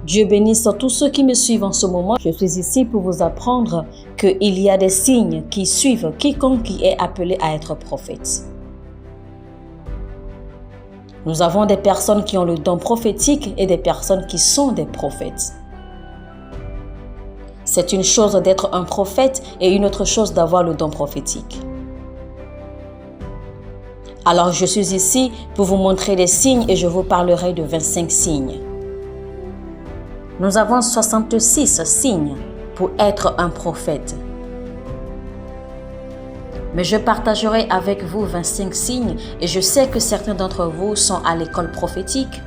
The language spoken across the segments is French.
Dieu bénisse tous ceux qui me suivent en ce moment. Je suis ici pour vous apprendre qu'il y a des signes qui suivent quiconque qui est appelé à être prophète. Nous avons des personnes qui ont le don prophétique et des personnes qui sont des prophètes. C'est une chose d'être un prophète et une autre chose d'avoir le don prophétique. Alors je suis ici pour vous montrer les signes et je vous parlerai de 25 signes. Nous avons 66 signes pour être un prophète. Mais je partagerai avec vous 25 signes et je sais que certains d'entre vous sont à l'école prophétique.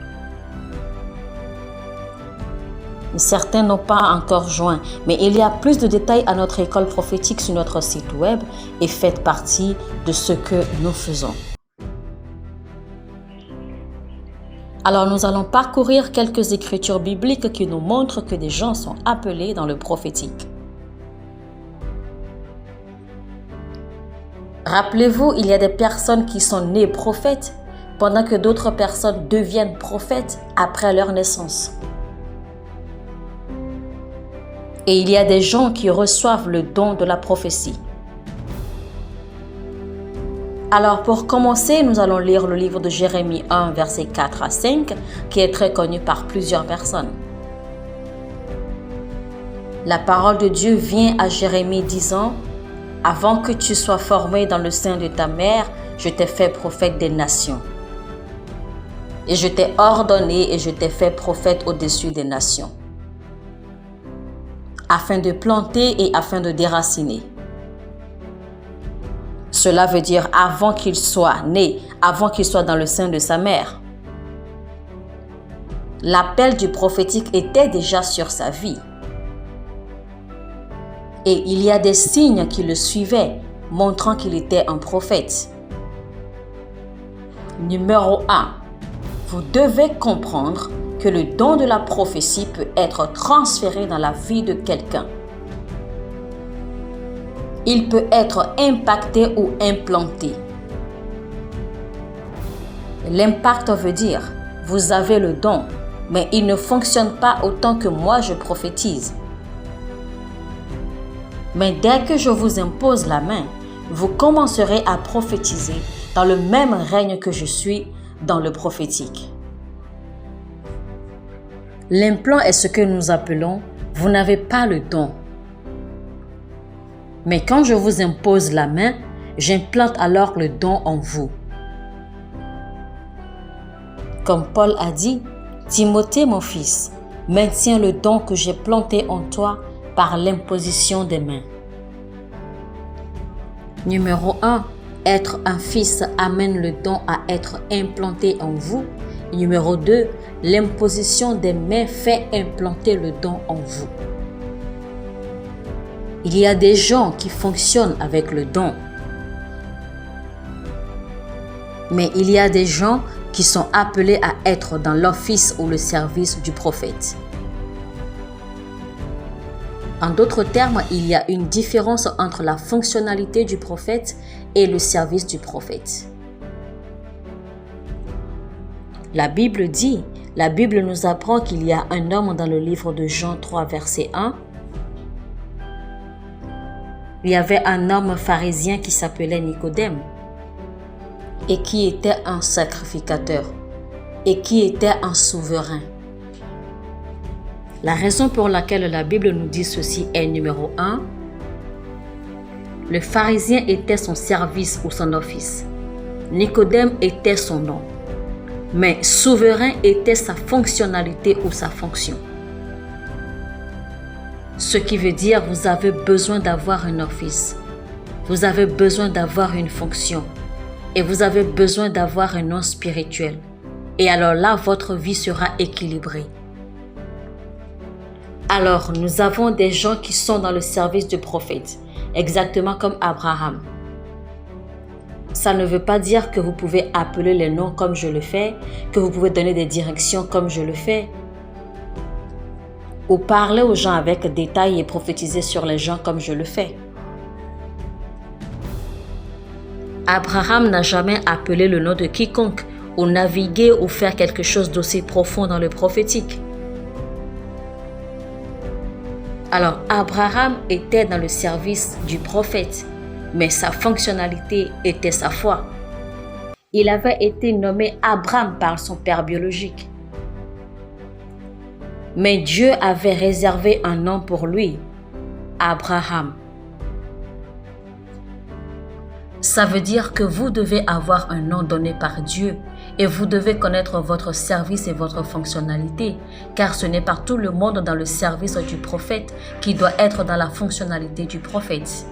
Certains n'ont pas encore joint, mais il y a plus de détails à notre école prophétique sur notre site web et faites partie de ce que nous faisons. Alors nous allons parcourir quelques écritures bibliques qui nous montrent que des gens sont appelés dans le prophétique. Rappelez-vous, il y a des personnes qui sont nées prophètes pendant que d'autres personnes deviennent prophètes après leur naissance. Et il y a des gens qui reçoivent le don de la prophétie. Alors pour commencer, nous allons lire le livre de Jérémie 1, versets 4 à 5, qui est très connu par plusieurs personnes. La parole de Dieu vient à Jérémie disant « Avant que tu sois formé dans le sein de ta mère, je t'ai fait prophète des nations. Et je t'ai ordonné et je t'ai fait prophète au-dessus des nations, afin de planter et afin de déraciner. » Cela veut dire avant qu'il soit né, avant qu'il soit dans le sein de sa mère. L'appel du prophétique était déjà sur sa vie. Et il y a des signes qui le suivaient, montrant qu'il était un prophète. Numéro 1. Vous devez comprendre que le don de la prophétie peut être transféré dans la vie de quelqu'un. Il peut être impacté ou implanté. L'impact veut dire, vous avez le don, mais il ne fonctionne pas autant que moi je prophétise. Mais dès que je vous impose la main, vous commencerez à prophétiser dans le même règne que je suis dans le prophétique. L'implant est ce que nous appelons, vous n'avez pas le don. Mais quand je vous impose la main, j'implante alors le don en vous. Comme Paul a dit, « Timothée, mon fils, maintiens le don que j'ai planté en toi par l'imposition des mains. » Numéro 1. Être un fils amène le don à être implanté en vous. Numéro 2. L'imposition des mains fait implanter le don en vous. Il y a des gens qui fonctionnent avec le don. Mais il y a des gens qui sont appelés à être dans l'office ou le service du prophète. En d'autres termes, il y a une différence entre la fonctionnalité du prophète et le service du prophète. La Bible nous apprend qu'il y a un homme dans le livre de Jean 3, verset 1. Il y avait un homme pharisien qui s'appelait Nicodème et qui était un sacrificateur et qui était un souverain. La raison pour laquelle la Bible nous dit ceci est numéro 1. Le pharisien était son service ou son office. Nicodème était son nom. Mais souverain était sa fonctionnalité ou sa fonction. Ce qui veut dire vous avez besoin d'avoir un office. Vous avez besoin d'avoir une fonction. Et vous avez besoin d'avoir un nom spirituel. Et alors là, votre vie sera équilibrée. Alors, nous avons des gens qui sont dans le service du prophète, exactement comme Abraham. Ça ne veut pas dire que vous pouvez appeler les noms comme je le fais, que vous pouvez donner des directions comme je le fais, ou parler aux gens avec détail et prophétiser sur les gens comme je le fais. Abraham n'a jamais appelé le nom de quiconque, ou navigué ou faire quelque chose d'aussi profond dans le prophétique. Alors Abraham était dans le service du prophète, mais sa fonctionnalité était sa foi. Il avait été nommé Abraham par son père biologique. Mais Dieu avait réservé un nom pour lui, Abraham. Ça veut dire que vous devez avoir un nom donné par Dieu et vous devez connaître votre service et votre fonctionnalité, car ce n'est pas tout le monde dans le service du prophète qui doit être dans la fonctionnalité du prophète.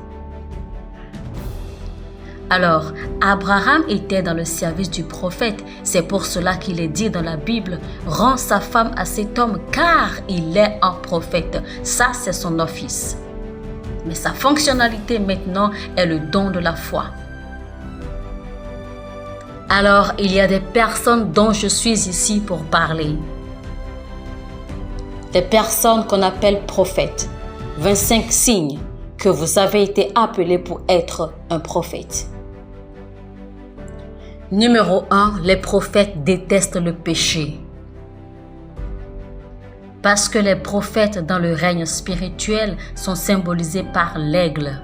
Alors, Abraham était dans le service du prophète. C'est pour cela qu'il est dit dans la Bible, « Rends sa femme à cet homme, car il est un prophète. » Ça, c'est son office. Mais sa fonctionnalité maintenant est le don de la foi. Alors, il y a des personnes dont je suis ici pour parler. Des personnes qu'on appelle prophètes. 25 signes que vous avez été appelés pour être un prophète. Numéro 1, les prophètes détestent le péché. Parce que les prophètes dans le règne spirituel sont symbolisés par l'aigle.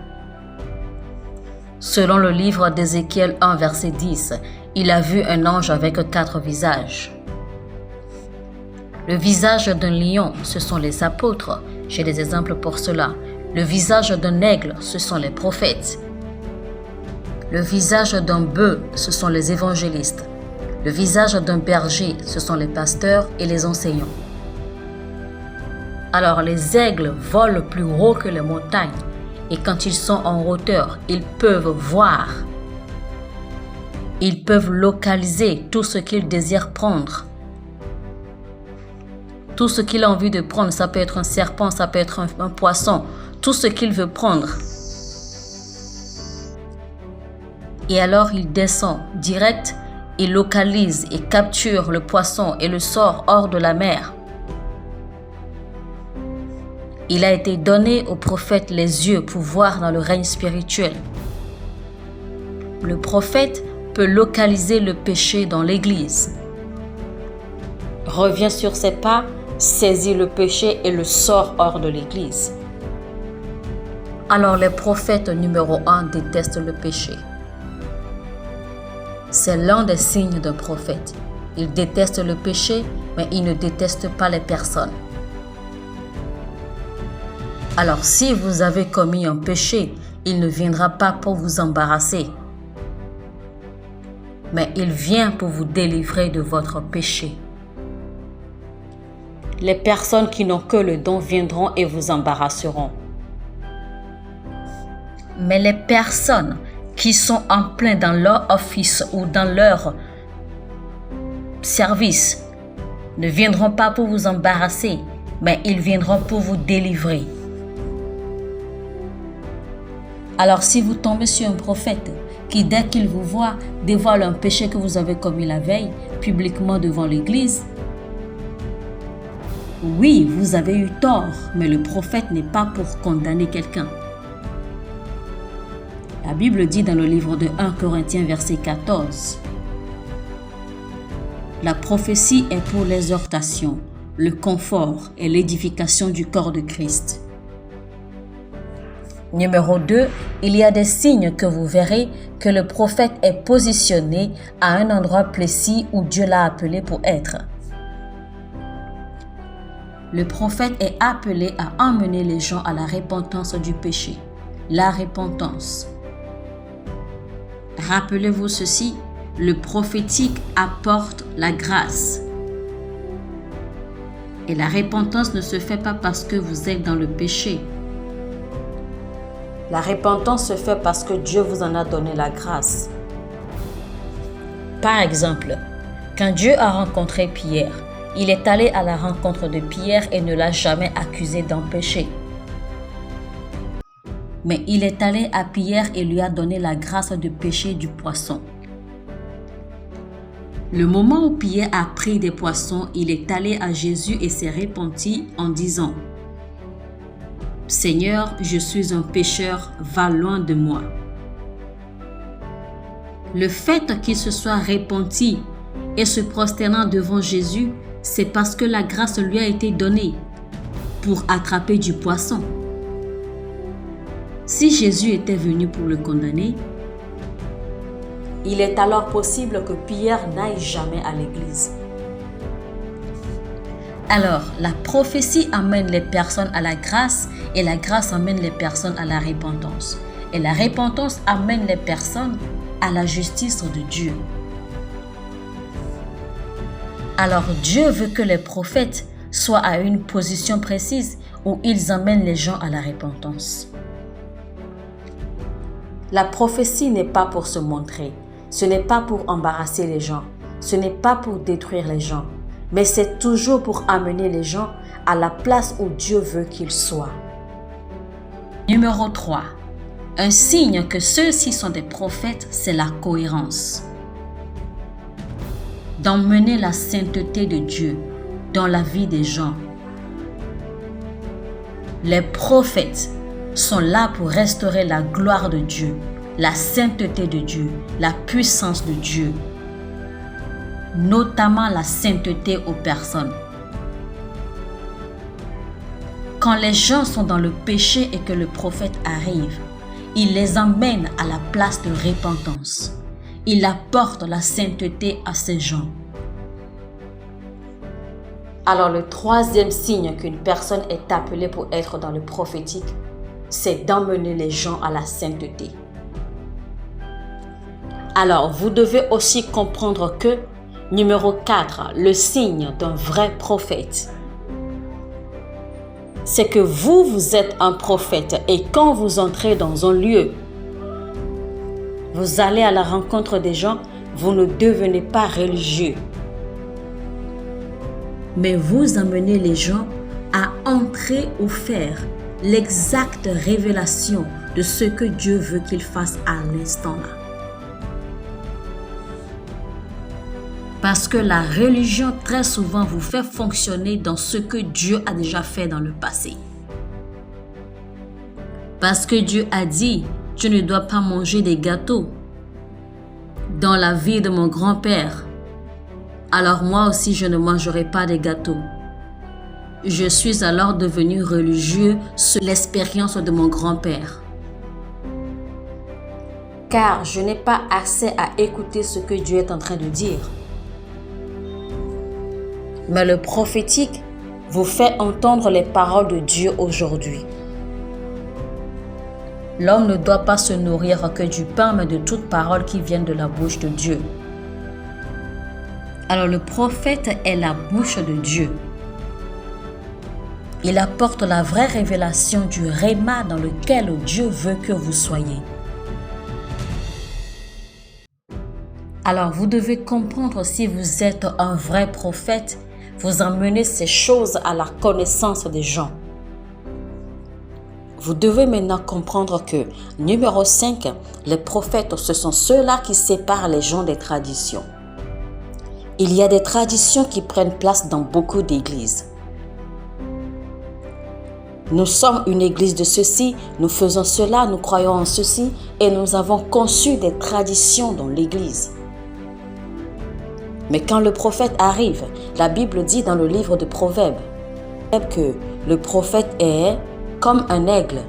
Selon le livre d'Ézéchiel 1, verset 10, il a vu un ange avec 4 visages. Le visage d'un lion, ce sont les apôtres. J'ai des exemples pour cela. Le visage d'un aigle, ce sont les prophètes. Le visage d'un bœuf, ce sont les évangélistes. Le visage d'un berger, ce sont les pasteurs et les enseignants. Alors les aigles volent plus haut que les montagnes et quand ils sont en hauteur, ils peuvent voir. Ils peuvent localiser tout ce qu'ils désirent prendre. Tout ce qu'il a envie de prendre, ça peut être un serpent, ça peut être un poisson, tout ce qu'il veut prendre. Et alors il descend direct, il localise et capture le poisson et le sort hors de la mer. Il a été donné au prophète les yeux pour voir dans le règne spirituel. Le prophète peut localiser le péché dans l'église. Revient sur ses pas, saisit le péché et le sort hors de l'église. Alors les prophètes numéro 1 détestent le péché. C'est l'un des signes d'un prophète. Il déteste le péché, mais il ne déteste pas les personnes. Alors si vous avez commis un péché, il ne viendra pas pour vous embarrasser. Mais il vient pour vous délivrer de votre péché. Les personnes qui n'ont que le don viendront et vous embarrasseront. Mais les personnes qui sont en plein dans leur office ou dans leur service ne viendront pas pour vous embarrasser, mais ils viendront pour vous délivrer. Alors si vous tombez sur un prophète qui, dès qu'il vous voit, dévoile un péché que vous avez commis la veille, publiquement devant l'église, oui, vous avez eu tort, mais le prophète n'est pas pour condamner quelqu'un. La Bible dit dans le livre de 1 Corinthiens verset 14, « La prophétie est pour l'exhortation, le confort et l'édification du corps de Christ. » Numéro 2, il y a des signes que vous verrez que le prophète est positionné à un endroit précis où Dieu l'a appelé pour être. Le prophète est appelé à emmener les gens à la repentance du péché. La repentance. Rappelez-vous ceci, le prophétique apporte la grâce. Et la repentance ne se fait pas parce que vous êtes dans le péché. La repentance se fait parce que Dieu vous en a donné la grâce. Par exemple, quand Dieu a rencontré Pierre, il est allé à la rencontre de Pierre et ne l'a jamais accusé d'un péché. Mais il est allé à Pierre et lui a donné la grâce de pêcher du poisson. Le moment où Pierre a pris des poissons, il est allé à Jésus et s'est repenti en disant « Seigneur, je suis un pécheur, va loin de moi. » Le fait qu'il se soit repenti et se prosternant devant Jésus, c'est parce que la grâce lui a été donnée. pour attraper du poisson. Si Jésus était venu pour le condamner, il est alors possible que Pierre n'aille jamais à l'église. Alors, la prophétie amène les personnes à la grâce et la grâce amène les personnes à la repentance. Et la repentance amène les personnes à la justice de Dieu. Alors, Dieu veut que les prophètes soient à une position précise où ils amènent les gens à la repentance. La prophétie n'est pas pour se montrer, ce n'est pas pour embarrasser les gens, ce n'est pas pour détruire les gens, mais c'est toujours pour amener les gens à la place où Dieu veut qu'ils soient. Numéro 3. Un signe que ceux-ci sont des prophètes, c'est la cohérence. D'emmener la sainteté de Dieu dans la vie des gens. Les prophètes sont là pour restaurer la gloire de Dieu, la sainteté de Dieu, la puissance de Dieu, notamment la sainteté aux personnes. Quand les gens sont dans le péché et que le prophète arrive, il les emmène à la place de repentance. Il apporte la sainteté à ces gens. Alors le troisième signe qu'une personne est appelée pour être dans le prophétique, c'est d'emmener les gens à la sainteté. Alors vous devez aussi comprendre que, numéro 4, le signe d'un vrai prophète, c'est que vous êtes un prophète et quand vous entrez dans un lieu, vous allez à la rencontre des gens, vous ne devenez pas religieux. Mais vous amenez les gens à entrer ou faire l'exacte révélation de ce que Dieu veut qu'ils fassent à l'instant là. Parce que la religion très souvent vous fait fonctionner dans ce que Dieu a déjà fait dans le passé. Parce que Dieu a dit, tu ne dois pas manger des gâteaux dans la vie de mon grand-père. Alors moi aussi je ne mangerai pas des gâteaux. Je suis alors devenu religieux sur l'expérience de mon grand-père. Car je n'ai pas accès à écouter ce que Dieu est en train de dire. Mais le prophétique vous fait entendre les paroles de Dieu aujourd'hui. L'homme ne doit pas se nourrir que du pain, mais de toute parole qui viennent de la bouche de Dieu. Alors le prophète est la bouche de Dieu. Il apporte la vraie révélation du réma dans lequel Dieu veut que vous soyez. Alors vous devez comprendre si vous êtes un vrai prophète, vous emmenez ces choses à la connaissance des gens. Vous devez maintenant comprendre que, numéro 5, les prophètes, ce sont ceux-là qui séparent les gens des traditions. Il y a des traditions qui prennent place dans beaucoup d'églises. Nous sommes une église de ceci, nous faisons cela, nous croyons en ceci et nous avons conçu des traditions dans l'église. Mais quand le prophète arrive, la Bible dit dans le livre de Proverbes que le prophète est comme un aigle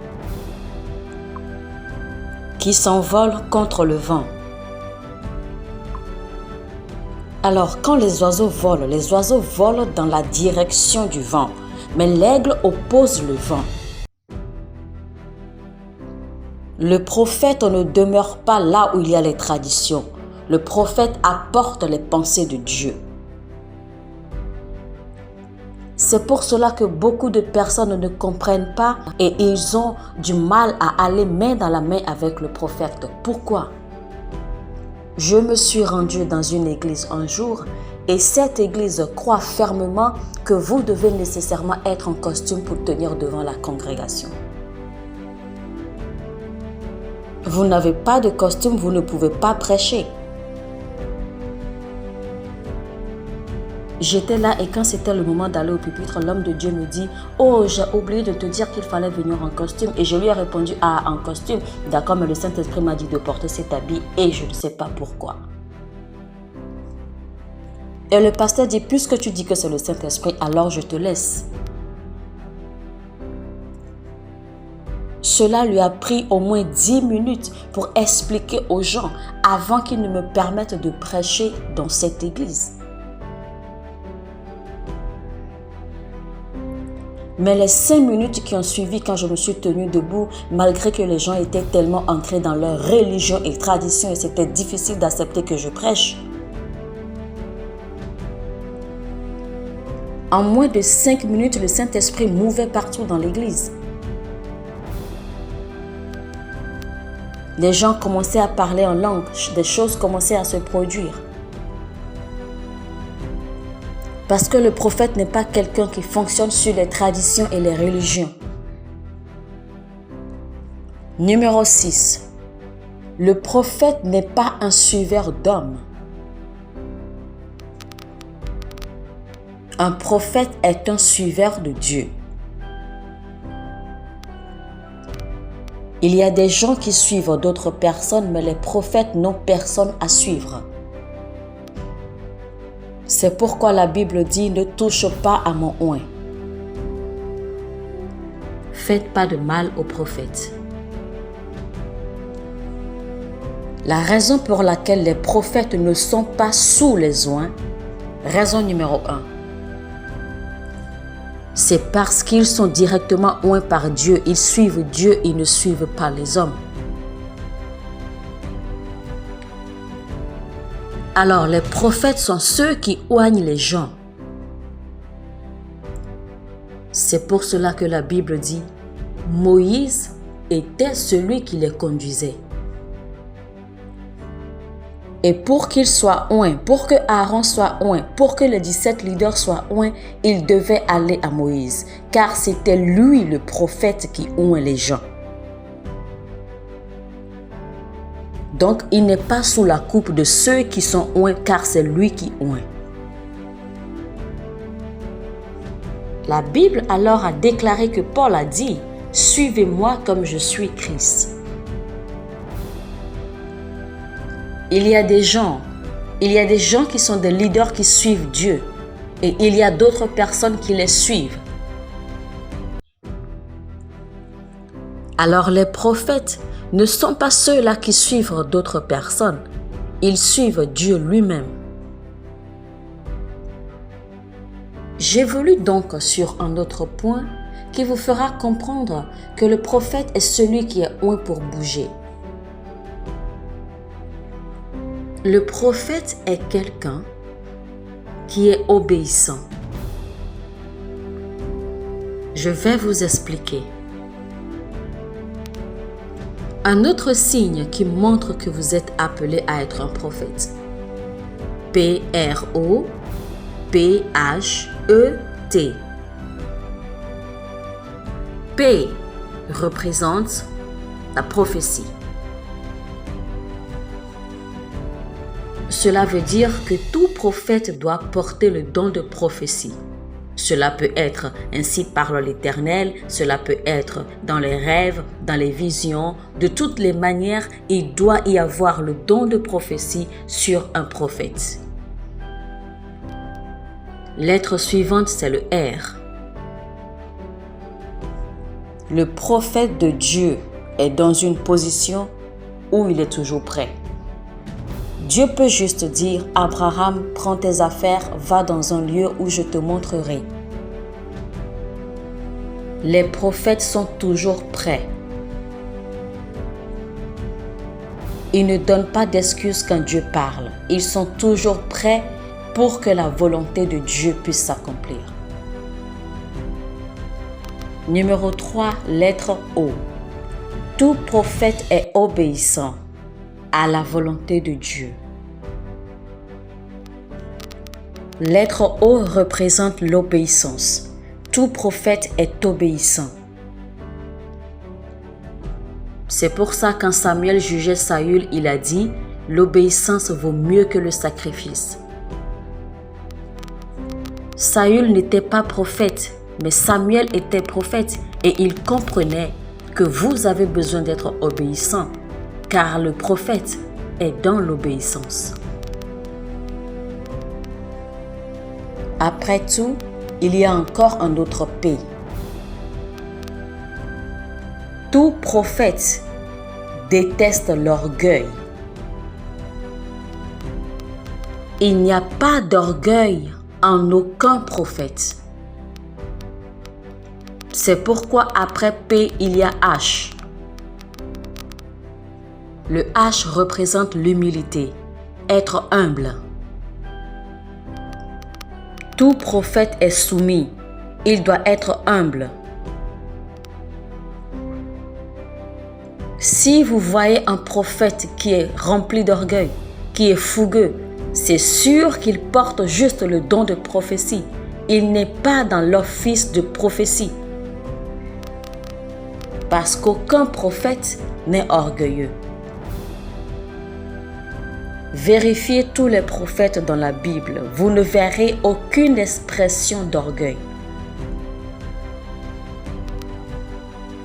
qui s'envole contre le vent. Alors quand les oiseaux volent dans la direction du vent, mais l'aigle oppose le vent. Le prophète ne demeure pas là où il y a les traditions. Le prophète apporte les pensées de Dieu. C'est pour cela que beaucoup de personnes ne comprennent pas et ils ont du mal à aller main dans la main avec le prophète. Pourquoi? Je me suis rendu dans une église un jour et cette église croit fermement que vous devez nécessairement être en costume pour tenir devant la congrégation. Vous n'avez pas de costume, vous ne pouvez pas prêcher. J'étais là et quand c'était le moment d'aller au pupitre, l'homme de Dieu me dit « Oh, j'ai oublié de te dire qu'il fallait venir en costume. » Et je lui ai répondu « Ah, en costume. D'accord, mais le Saint-Esprit m'a dit de porter cet habit et je ne sais pas pourquoi. » Et le pasteur dit « Puisque tu dis que c'est le Saint-Esprit, alors je te laisse. » Cela lui a pris au moins 10 minutes pour expliquer aux gens avant qu'ils ne me permettent de prêcher dans cette église. Mais les 5 minutes qui ont suivi quand je me suis tenue debout, malgré que les gens étaient tellement ancrés dans leur religion et tradition et c'était difficile d'accepter que je prêche, en moins de 5 minutes, le Saint-Esprit mouvait partout dans l'église. Les gens commençaient à parler en langue, des choses commençaient à se produire. Parce que le prophète n'est pas quelqu'un qui fonctionne sur les traditions et les religions. Numéro 6. Le prophète n'est pas un suiveur d'hommes. Un prophète est un suiveur de Dieu. Il y a des gens qui suivent d'autres personnes, mais les prophètes n'ont personne à suivre. C'est pourquoi la Bible dit « Ne touche pas à mon oint ». Faites pas de mal aux prophètes. La raison pour laquelle les prophètes ne sont pas sous les oints, raison numéro 1, c'est parce qu'ils sont directement oints par Dieu. Ils suivent Dieu, ils ne suivent pas les hommes. Alors, les prophètes sont ceux qui oignent les gens. C'est pour cela que la Bible dit « Moïse était celui qui les conduisait ». Et pour qu'il soit oint, pour que Aaron soit oint, pour que les 17 leaders soient oints, ils devaient aller à Moïse, car c'était lui le prophète qui oint les gens. Donc, il n'est pas sous la coupe de ceux qui sont oints, car c'est lui qui oint. La Bible alors a déclaré que Paul a dit « Suivez-moi comme je suis Christ ». Il y a des gens qui sont des leaders qui suivent Dieu et il y a d'autres personnes qui les suivent. Alors les prophètes ne sont pas ceux-là qui suivent d'autres personnes, ils suivent Dieu lui-même. J'évolue donc sur un autre point qui vous fera comprendre que le prophète est celui qui est oint pour bouger. Le prophète est quelqu'un qui est obéissant. Je vais vous expliquer. Un autre signe qui montre que vous êtes appelé à être un prophète. P-R-O-P-H-E-T. P représente la prophétie. Cela veut dire que tout prophète doit porter le don de prophétie. Cela peut être ainsi parle l'Éternel, cela peut être dans les rêves, dans les visions. De toutes les manières, il doit y avoir le don de prophétie sur un prophète. Lettre suivante, c'est le R. Le prophète de Dieu est dans une position où il est toujours prêt. Dieu peut juste dire « Abraham, prends tes affaires, va dans un lieu où je te montrerai ». Les prophètes sont toujours prêts. Ils ne donnent pas d'excuses quand Dieu parle. Ils sont toujours prêts pour que la volonté de Dieu puisse s'accomplir. Numéro 3, lettre O. Tout prophète est obéissant à la volonté de Dieu. Lettre O représente l'obéissance. Tout prophète est obéissant. C'est pour ça quand Samuel jugeait Saül, il a dit « L'obéissance vaut mieux que le sacrifice ». Saül n'était pas prophète, mais Samuel était prophète et il comprenait que vous avez besoin d'être obéissant, car le prophète est dans l'obéissance. Après tout, il y a encore un autre P. Tout prophète déteste l'orgueil. Il n'y a pas d'orgueil en aucun prophète. C'est pourquoi après P, il y a H. Le H représente l'humilité, être humble. Tout prophète est soumis, il doit être humble. Si vous voyez un prophète qui est rempli d'orgueil, qui est fougueux, c'est sûr qu'il porte juste le don de prophétie. Il n'est pas dans l'office de prophétie. Parce qu'aucun prophète n'est orgueilleux. Vérifiez tous les prophètes dans la Bible. Vous ne verrez aucune expression d'orgueil.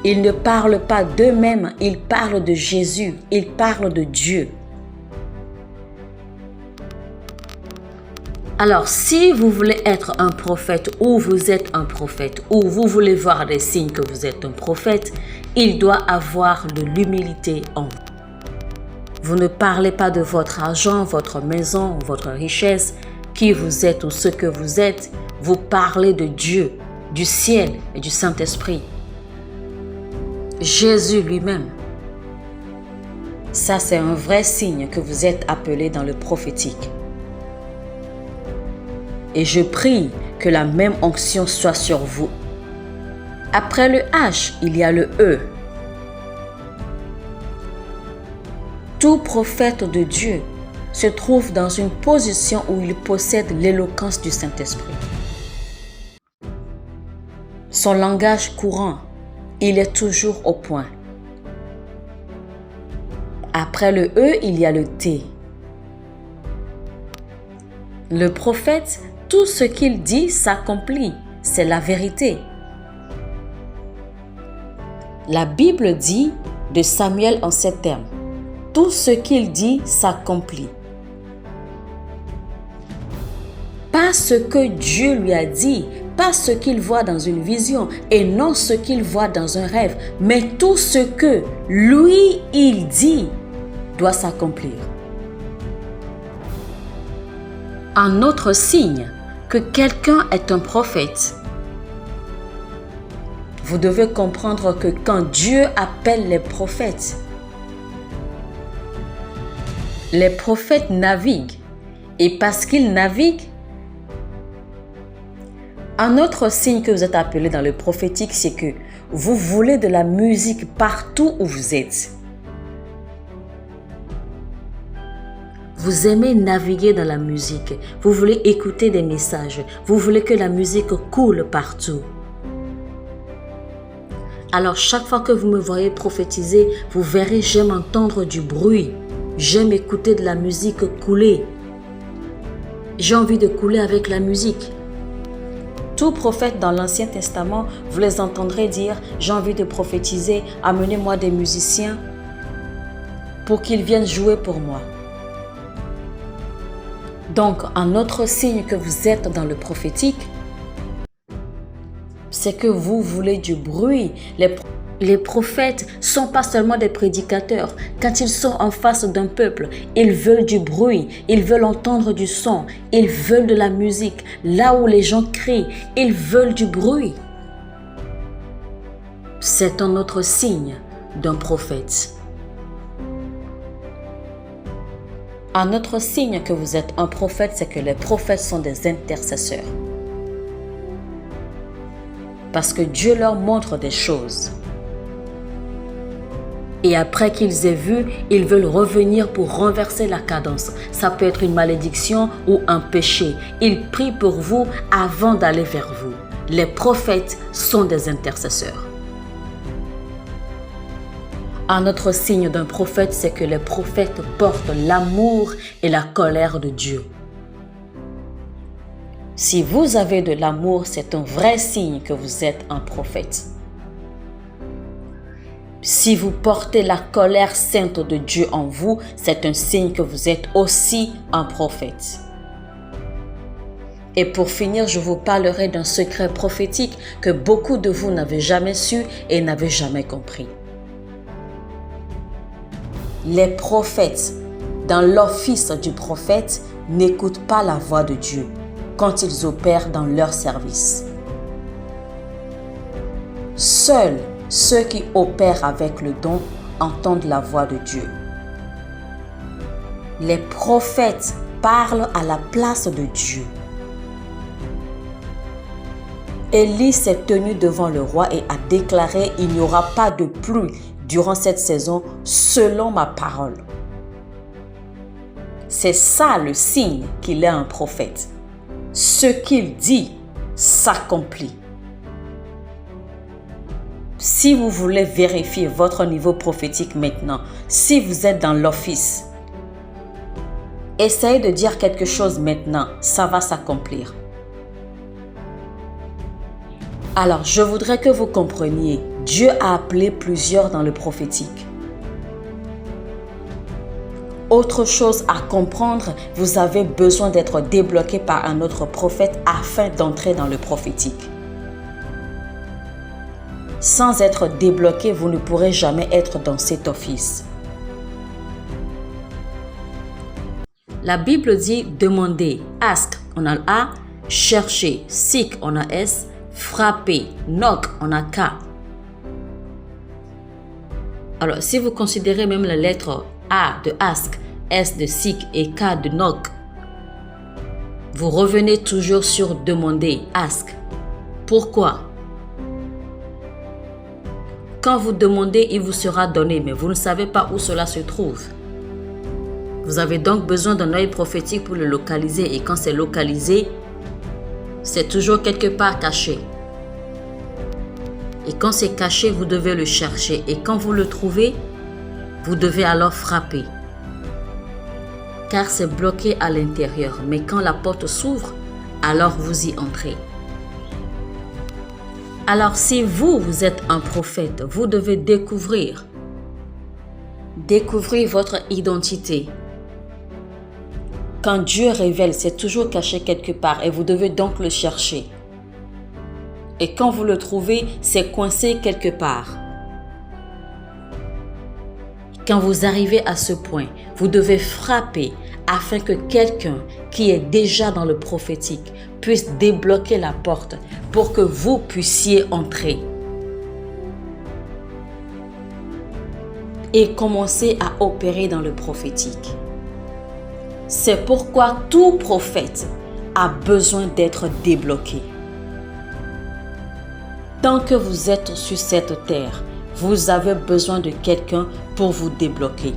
Ils ne parlent pas d'eux-mêmes, ils parlent de Jésus, ils parlent de Dieu. Alors, si vous voulez être un prophète ou vous êtes un prophète ou vous voulez voir des signes que vous êtes un prophète, il doit avoir de l'humilité en vous. Vous ne parlez pas de votre argent, votre maison, votre richesse, qui vous êtes ou ce que vous êtes. Vous parlez de Dieu, du ciel et du Saint-Esprit. Jésus lui-même. Ça, c'est un vrai signe que vous êtes appelé dans le prophétique. Et je prie que la même onction soit sur vous. Après le H, il y a le E. Tout prophète de Dieu se trouve dans une position où il possède l'éloquence du Saint-Esprit. Son langage courant, il est toujours au point. Après le E, il y a le T. Le prophète, tout ce qu'il dit s'accomplit. C'est la vérité. La Bible dit de Samuel en ces termes: tout ce qu'il dit s'accomplit. Pas ce que Dieu lui a dit, pas ce qu'il voit dans une vision et non ce qu'il voit dans un rêve, mais tout ce que lui, il dit doit s'accomplir. Un autre signe que quelqu'un est un prophète, vous devez comprendre que quand Dieu appelle les prophètes naviguent. Et parce qu'ils naviguent, un autre signe que vous êtes appelé dans le prophétique, c'est que vous voulez de la musique partout où vous êtes. Vous aimez naviguer dans la musique. Vous voulez écouter des messages. Vous voulez que la musique coule partout. Alors chaque fois que vous me voyez prophétiser, vous verrez, j'aime entendre du bruit. J'aime écouter de la musique couler. J'ai envie de couler avec la musique. Tout prophète dans l'Ancien Testament, vous les entendrez dire, j'ai envie de prophétiser, amenez-moi des musiciens pour qu'ils viennent jouer pour moi. Donc, un autre signe que vous êtes dans le prophétique, c'est que vous voulez du bruit. Les prophètes ne sont pas seulement des prédicateurs. Quand ils sont en face d'un peuple, ils veulent du bruit, ils veulent entendre du son, ils veulent de la musique. Là où les gens crient, ils veulent du bruit. C'est un autre signe d'un prophète. Un autre signe que vous êtes un prophète, c'est que les prophètes sont des intercesseurs. Parce que Dieu leur montre des choses. Et après qu'ils aient vu, ils veulent revenir pour renverser la cadence. Ça peut être une malédiction ou un péché. Ils prient pour vous avant d'aller vers vous. Les prophètes sont des intercesseurs. Un autre signe d'un prophète, c'est que les prophètes portent l'amour et la colère de Dieu. Si vous avez de l'amour, c'est un vrai signe que vous êtes un prophète. Si vous portez la colère sainte de Dieu en vous, c'est un signe que vous êtes aussi un prophète. Et pour finir, je vous parlerai d'un secret prophétique que beaucoup de vous n'avaient jamais su et n'avaient jamais compris. Les prophètes, dans l'office du prophète, n'écoutent pas la voix de Dieu quand ils opèrent dans leur service. Seuls ceux qui opèrent avec le don entendent la voix de Dieu. Les prophètes parlent à la place de Dieu. Élie s'est tenu devant le roi et a déclaré « Il n'y aura pas de pluie durant cette saison selon ma parole ». C'est ça le signe qu'il est un prophète. Ce qu'il dit s'accomplit. Si vous voulez vérifier votre niveau prophétique maintenant, si vous êtes dans l'office, essayez de dire quelque chose maintenant, ça va s'accomplir. Alors, je voudrais que vous compreniez, Dieu a appelé plusieurs dans le prophétique. Autre chose à comprendre, vous avez besoin d'être débloqué par un autre prophète afin d'entrer dans le prophétique. Sans être débloqué, vous ne pourrez jamais être dans cet office. La Bible dit demander, ask, on a A, chercher, seek, on a S, frapper, knock, on a K. Alors, si vous considérez même la lettre A de ask, S de seek et K de knock, vous revenez toujours sur demander, ask. Pourquoi? Quand vous demandez, il vous sera donné, mais vous ne savez pas où cela se trouve. Vous avez donc besoin d'un œil prophétique pour le localiser, et quand c'est localisé, c'est toujours quelque part caché. Et quand c'est caché, vous devez le chercher. Et quand vous le trouvez, vous devez alors frapper. Car c'est bloqué à l'intérieur. Mais quand la porte s'ouvre, alors vous y entrez. Alors si vous êtes un prophète, vous devez découvrir votre identité. Quand Dieu révèle, c'est toujours caché quelque part et vous devez donc le chercher. Et quand vous le trouvez, c'est coincé quelque part. Quand vous arrivez à ce point, vous devez frapper afin que quelqu'un qui est déjà dans le prophétique puisse débloquer la porte pour que vous puissiez entrer. Et commencer à opérer dans le prophétique. C'est pourquoi tout prophète a besoin d'être débloqué. Tant que vous êtes sur cette terre, vous avez besoin de quelqu'un pour vous débloquer.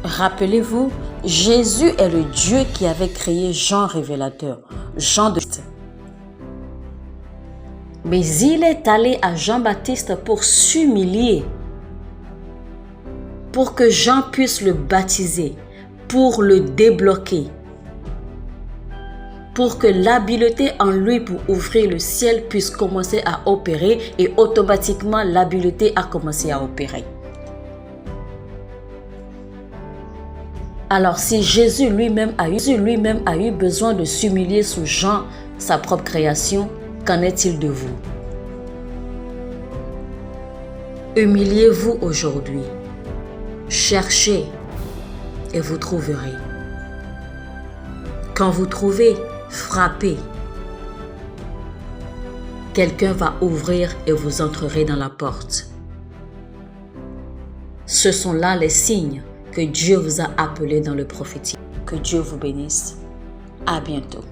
Rappelez-vous, Jésus est le Dieu qui avait créé Jean révélateur, Jean de... Mais il est allé à Jean-Baptiste pour s'humilier, pour que Jean puisse le baptiser, pour le débloquer, pour que l'habileté en lui pour ouvrir le ciel puisse commencer à opérer et automatiquement l'habileté a commencé à opérer. Alors si Jésus lui-même a eu besoin de s'humilier sous Jean, sa propre création, qu'en est-il de vous? Humiliez-vous aujourd'hui. Cherchez et vous trouverez. Quand vous trouvez, frappez. Quelqu'un va ouvrir et vous entrerez dans la porte. Ce sont là les signes que Dieu vous a appelés dans le prophétique. Que Dieu vous bénisse. À bientôt.